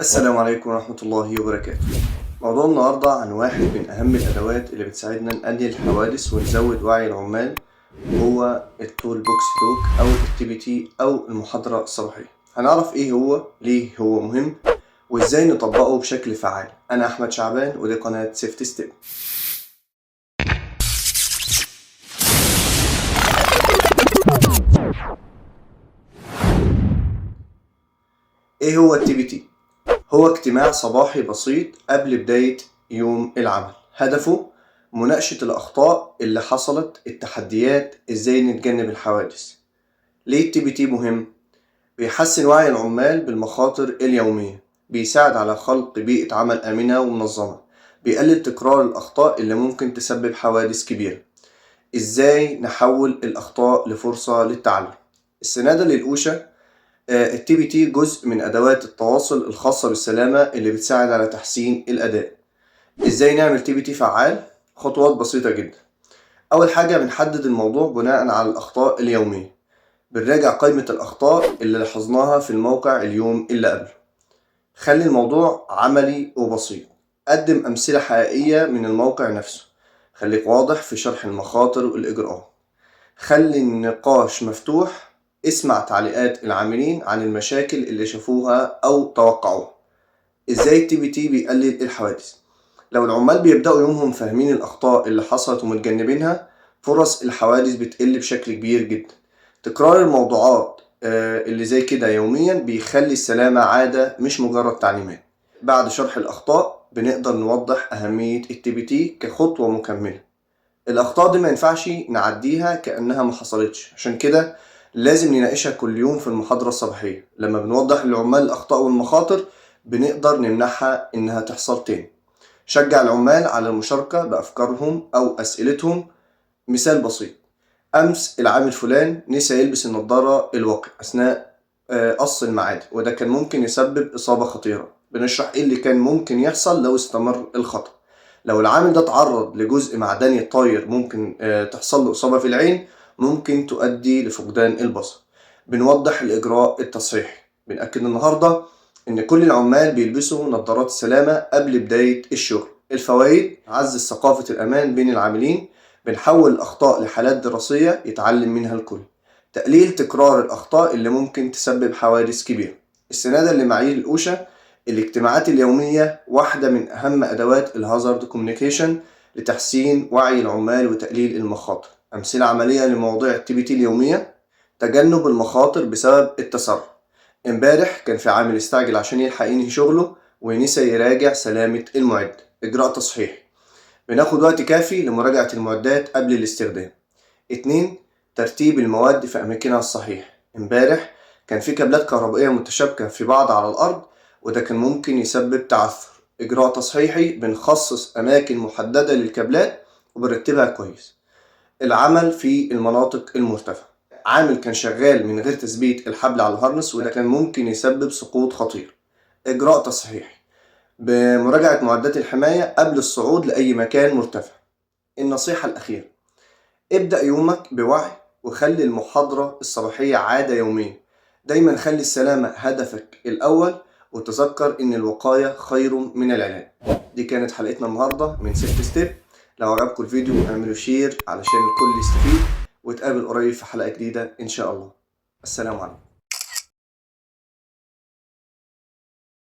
السلام عليكم ورحمة الله وبركاته. موضوع النهاردة عن واحد من أهم الأدوات اللي بتساعدنا نقلل الحوادث ونزود وعي العمال، هو التول بوكس توك أو الTBT أو المحاضرة الصباحية. هنعرف إيه هو، ليه هو مهم، وإزاي نطبقه بشكل فعال. أنا أحمد شعبان ودي قناة سيفتي ستيب. إيه هو الTBT؟ هو اجتماع صباحي بسيط قبل بداية يوم العمل، هدفه مناقشة الأخطاء اللي حصلت، التحديات، إزاي نتجنب الحوادث. ليه الTBT مهم؟ بيحسن وعي العمال بالمخاطر اليومية، بيساعد على خلق بيئة عمل آمنة ومنظمة، بيقلل تكرار الأخطاء اللي ممكن تسبب حوادث كبيرة. إزاي نحول الأخطاء لفرصة للتعلم؟ السنادة للأوشا. الTBT جزء من أدوات التواصل الخاصة بالسلامة اللي بتساعد على تحسين الأداء. إزاي نعمل TBT فعال؟ خطوات بسيطة جدا. أول حاجة بنحدد الموضوع بناء على الأخطاء اليومية، بنراجع قائمة الأخطاء اللي لاحظناها في الموقع اليوم اللي قبله. خلي الموضوع عملي وبسيط، قدم أمثلة حقيقية من الموقع نفسه، خليك واضح في شرح المخاطر والإجراءات. خلي النقاش مفتوح، اسمع تعليقات العاملين عن المشاكل اللي شافوها أو توقعوها. إزاي الTBT بيقلل الحوادث؟ لو العمال بيبدأوا يومهم فاهمين الأخطاء اللي حصلت ومتجنبينها، فرص الحوادث بتقل بشكل كبير جدا. تكرار الموضوعات اللي زي كده يوميا بيخلي السلامة عادة مش مجرد تعليمات. بعد شرح الأخطاء بنقدر نوضح أهمية الTBT كخطوة مكملة. الأخطاء دي ما ينفعش نعديها كأنها ما حصلتش، عشان كده لازم نناقشها كل يوم في المحاضرة الصباحية. لما بنوضح للعمال الأخطاء والمخاطر بنقدر نمنعها إنها تحصل تاني. شجع العمال على المشاركة بأفكارهم أو أسئلتهم. مثال بسيط: أمس العامل فلان نسى يلبس النظارة الواقية أثناء قص المعادن، وده كان ممكن يسبب إصابة خطيرة. بنشرح إيه اللي كان ممكن يحصل لو استمر الخطأ. لو العامل ده تعرض لجزء معدني طاير ممكن تحصل له إصابة في العين، ممكن تؤدي لفقدان البصر. بنوضح الإجراء التصحيحي. بنأكد النهاردة إن كل العمال بيلبسوا نظارات السلامة قبل بداية الشغل. الفوائد: نعزز ثقافة الأمان بين العاملين، بنحول الأخطاء لحالات دراسية يتعلم منها الكل، تقليل تكرار الأخطاء اللي ممكن تسبب حوادث كبيرة. السنادة لمعايير الأوشا. الاجتماعات اليومية واحدة من أهم أدوات الهازارد كوميونيكيشن لتحسين وعي العمال وتقليل المخاطر. أمثلة عملية لمواضيع الTBT اليومية: تجنب المخاطر بسبب التسرع. امبارح كان في عامل استعجل عشان يلحق ينهي شغله ونسى يراجع سلامة المعد. إجراء تصحيحي: بناخد وقت كافي لمراجعة المعدات قبل الاستخدام. 2. ترتيب المواد في أماكنها الصحيح. امبارح كان في كابلات كهربائية متشابكة في بعض على الأرض، وده كان ممكن يسبب تعثر. إجراء تصحيحي: بنخصص أماكن محددة للكابلات وبنرتبها كويس. العمل في المناطق المرتفعة. عامل كان شغال من غير تثبيت الحبل على الهارنس، وده كان ممكن يسبب سقوط خطير. إجراء تصحيحي: بمراجعة معدات الحماية قبل الصعود لأي مكان مرتفع. النصيحة الأخيرة: ابدأ يومك بوعي وخلي المحاضرة الصباحية عادة يومية. دايما خلي السلامة هدفك الأول، وتذكر إن الوقاية خير من العلاج. دي كانت حلقتنا النهاردة من سيفتي ستيب. لو عجبكم الفيديو اعملوا شير علشان الكل يستفيد، وتقابل قريب في حلقة جديدة إن شاء الله. السلام عليكم.